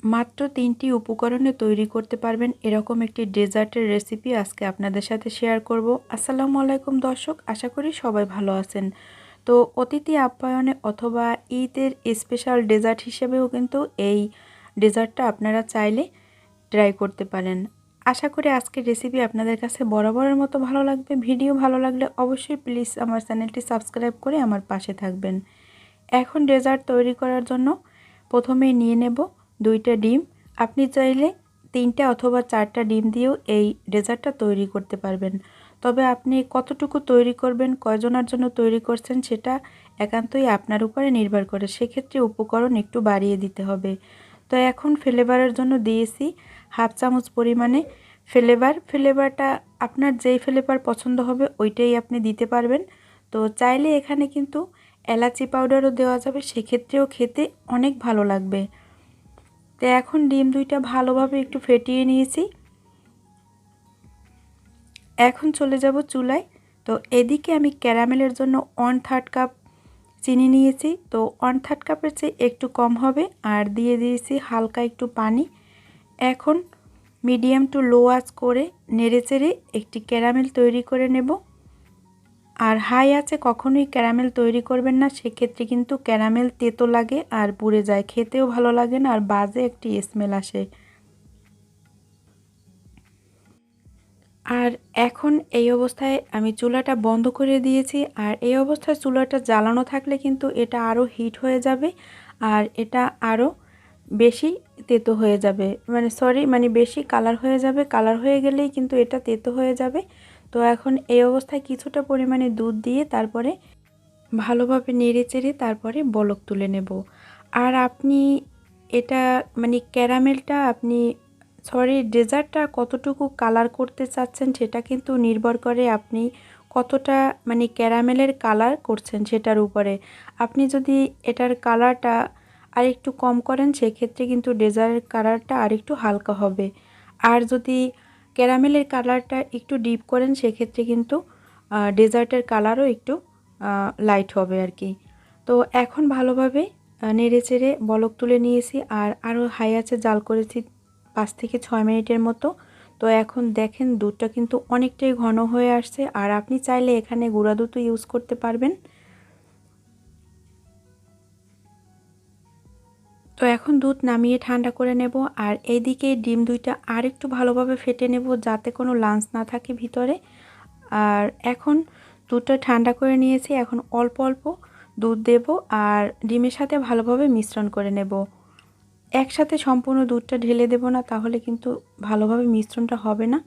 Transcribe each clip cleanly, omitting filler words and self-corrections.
মাত্র ৩টি উপকরণে তৈরি করতে পারবেন এরকম একটি ডেজার্টের রেসিপি আজকে আপনাদের সাথে শেয়ার করব। আসসালামু আলাইকুম দর্শক, আশা করি সবাই ভালো আছেন। তো অতিথি আপ্যায়নে অথবা ঈদের স্পেশাল ডেজার্ট হিসেবেও কিন্তু এই ডেজার্টটা আপনারা চাইলে ট্রাই করতে পারেন। আশা করি আজকের রেসিপি আপনাদের কাছে বরাবরের মতো ভালো লাগবে। ভিডিও ভালো লাগলে অবশ্যই প্লিজ আমার চ্যানেলটি সাবস্ক্রাইব করে আমার পাশে থাকবেন। এখন ডেজার্ট তৈরি করার জন্য প্রথমেই নিয়ে নেব 2টা ডিম। আপনি চাইলে 3টা অথবা 4টা ডিম দিয়েও এই ডেজার্টটা তৈরি করতে পারবেন। তবে আপনি কতটুকু তৈরি করবেন, কয়জনের জন্য তৈরি করছেন সেটা একান্তই আপনার উপরে নির্ভর করে। সেক্ষেত্রে উপকরণ একটু বাড়িয়ে দিতে হবে। তো এখন ফ্লেভারের জন্য দিয়েছি 1/2 চামচ পরিমাণে ফ্লেভারটা আপনার যেই ফ্লেভার পছন্দ হবে ওইটাই আপনি দিতে পারবেন। তো চাইলে এখানে কিন্তু এলাচি পাউডারও দেওয়া যাবে, সেক্ষেত্রেও খেতে অনেক ভালো লাগবে। তো এখন ডিম 2টা ভালোভাবে একটু ফেটিয়ে নিয়েছি। এখন চলে যাব চুলায়। তো এদিকে আমি ক্যারামেলের জন্য 1/3 কাপ চিনি নিয়েছি। তো 1/3 কাপের চেয়ে একটু কম হবে। আর দিয়ে দিয়েছি হালকা একটু পানি। এখন মিডিয়াম টু লো আঁচ করে নেড়েচেড়ে একটি ক্যারামেল তৈরি করে নেব। আর হাই আঁচে কখনোই ক্যারামেল তৈরি করবেন না, সেক্ষেত্রে কিন্তু ক্যারামেল তেতো লাগে আর পুড়ে যায়, খেতেও ভালো লাগে না আর বাজে একটি স্মেল আসে। আর এখন এই অবস্থায় আমি চুলাটা বন্ধ করে দিয়েছি। আর এই অবস্থায় চুলাটা জ্বালানো থাকলে কিন্তু এটা আরও হিট হয়ে যাবে আর এটা আরও বেশি তেতো হয়ে যাবে, মানে বেশি কালার হয়ে যাবে। কালার হয়ে গেলেই কিন্তু এটা তেতো হয়ে যাবে। তো এখন এই অবস্থায় কিছুটা পরিমাণে দুধ দিয়ে তারপরে ভালোভাবে নেড়েচেড়ে তারপরে বলক তুলে নেব। আর আপনি এটা ক্যারামেলটা ডেজার্টটা কতটুকু কালার করতে চাচ্ছেন সেটা কিন্তু নির্ভর করে আপনি কতটা ক্যারামেলের কালার করছেন সেটার উপরে। আপনি যদি এটার কালারটা আরেকটু কম করেন সেক্ষেত্রে কিন্তু ডেজার্টের কালারটা আরেকটু হালকা হবে। আর যদি ক্যারামেলের কালারটা একটু ডিপ করেন সেক্ষেত্রে কিন্তু ডেজার্টের কালারও একটু লাইট হবে আর কি। তো এখন ভালোভাবে নেড়েচেড়ে বলক তুলে নিয়েছি আর আরও হাই আঁচে জাল করেছি 5 থেকে 6 মিনিটের মতো। তো এখন দেখেন দুধটা কিন্তু অনেকটাই ঘন হয়ে আসছে। আর আপনি চাইলে এখানে গুঁড়া দুধও ইউজ করতে পারবেন। তো এখন দুধ নামিয়ে ঠান্ডা করে নেব। আর এইদিকে ডিম 2টা আর একটু ভালোভাবে ফেটে নেব যাতে কোনো লাঞ্চ না থাকে ভিতরে। আর এখন দুধটা ঠান্ডা করে নিয়েছি, এখন অল্প অল্প দুধ দেব আর ডিমের সাথে ভালোভাবে মিশ্রণ করে নেব। একসাথে সম্পূর্ণ দুধটা ঢেলে দেব না, তাহলে কিন্তু ভালোভাবে মিশ্রণটা হবে না।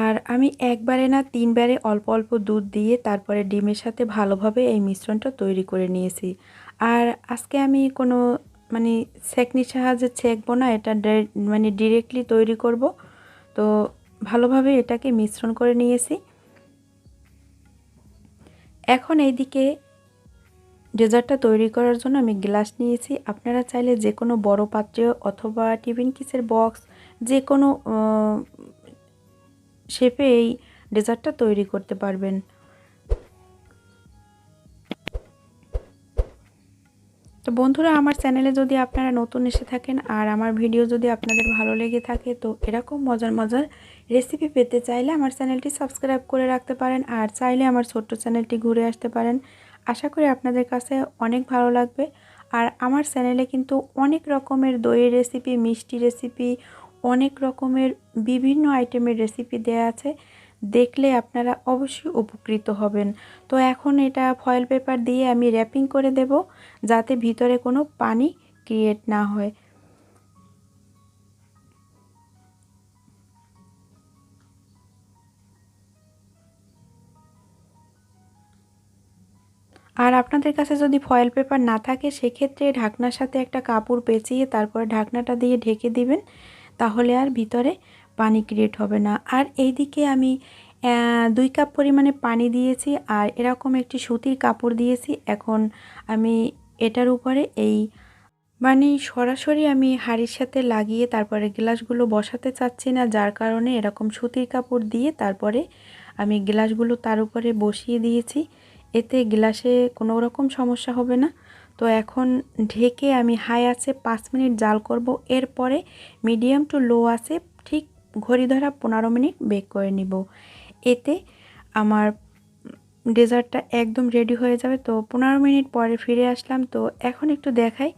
আর আমি একবারে না 3বারে অল্প অল্প দুধ দিয়ে তারপরে ডিমের সাথে ভালোভাবে এই মিশ্রণটা তৈরি করে নিয়েছি। আর আজকে আমি কোনো মানে ছেঁকনির সাহায্যে ছেঁকবো না, এটা ডিরেক্টলি তৈরি করব। তো ভালোভাবে এটাকে মিশ্রণ করে নিয়েছি। এখন এইদিকে ডেজার্টটা তৈরি করার জন্য আমি গ্লাস নিয়েছি। আপনারা চাইলে যে কোনো বড় পাত্রে অথবা টিফিন কিসের বক্স যে কোনো শেপে এই ডেজার্টটা তৈরি করতে পারবেন। তো বন্ধুরা, আমার চ্যানেলে যদি আপনারা নতুন এসে থাকেন আর আমার ভিডিও যদি আপনাদের ভালো লেগে থাকে, তো এরকম মজার মজার রেসিপি পেতে চাইলে আমার চ্যানেলটি সাবস্ক্রাইব করে রাখতে পারেন আর চাইলে আমার ছোট্ট চ্যানেলটি ঘুরে আসতে পারেন। আশা করি আপনাদের কাছে অনেক ভালো লাগবে। আর আমার চ্যানেলে কিন্তু অনেক রকমের দইয়ের রেসিপি, মিষ্টি রেসিপি, অনেক রকমের বিভিন্ন আইটেমের রেসিপি দেয়া আছে, দেখলে আপনারা অবশ্যই উপকৃত হবেন। তো এখন এটা ফয়েল পেপার দিয়ে আমি র্যাপিং করে দেব যাতে ভিতরে কোনো পানি ক্রিয়েট না হয়। আর আপনাদের কাছে যদি ফয়েল পেপার না থাকে সেক্ষেত্রে ঢাকনার সাথে একটা কাপড় পেঁচিয়ে তারপরে ঢাকনাটা দিয়ে ঢেকে দিবেন, তাহলে আর ভিতরে পানি ক্রিয়েট হবে না। আর এইদিকে আমি 2 কাপ পরিমাণে পানি দিয়েছি আর এরকম একটি সুতির কাপড় দিয়েছি। এখন আমি এটার উপরে সরাসরি আমি হাঁড়ির সাথে লাগিয়ে তারপরে গ্লাসগুলো বসাতে চাচ্ছি না, যার কারণে এরকম সুতির কাপড় দিয়ে তারপরে আমি গ্লাসগুলো তার উপরে বসিয়ে দিয়েছি। এতে গ্লাসে কোনো রকম সমস্যা হবে না। তো এখন ঢেকে আমি হাই আছে 5 মিনিট জাল করব। এরপরে মিডিয়াম টু লো আছে ঠিক ঘড়ি ধরা 15 মিনিট বেক করে নিব। এতে আমার ডেজার্টটা একদম রেডি হয়ে যাবে। তো 15 মিনিট পরে ফিরে আসলাম। তো এখন একটু দেখাই।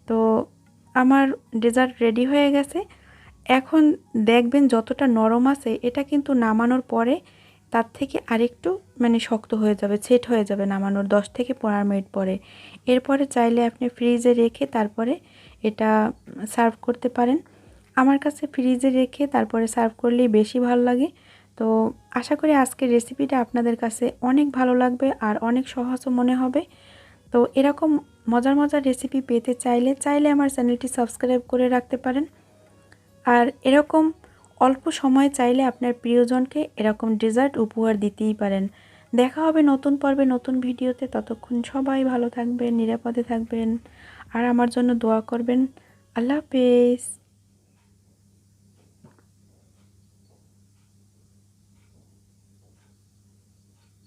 তো আমার ডেজার্ট রেডি হয়ে গেছে। এখন দেখবেন যতটা নরম আছে এটা কিন্তু নামানোর পরে তার থেকে আরেকটু মানে শক্ত হয়ে যাবে, সেট হয়ে যাবে নামানোর 10 থেকে 15 মিনিট পরে। এরপরে চাইলে আপনি ফ্রিজে রেখে তারপরে এটা সার্ভ করতে পারেন। আমার কাছে ফ্রিজে রেখে তারপরে সার্ভ করলেই বেশি ভালো লাগে। তো আশা করি আজকের রেসিপিটা আপনাদের কাছে অনেক ভালো লাগবে আর অনেক সহজও মনে হবে। তো এরকম মজার মজার রেসিপি পেতে চাইলে আমার চ্যানেলটি সাবস্ক্রাইব করে রাখতে পারেন। আর এরকম অল্প সময় চাইলে আপনার প্রিয়জনকে এরকম ডেজার্ট উপহার দিতেই পারেন। দেখা হবে নতুন পর্বে নতুন ভিডিওতে। ততক্ষণ সবাই ভালো থাকবেন, নিরাপদে থাকবেন আর আমার জন্য দোয়া করবেন। আল্লাহ হাফেজ।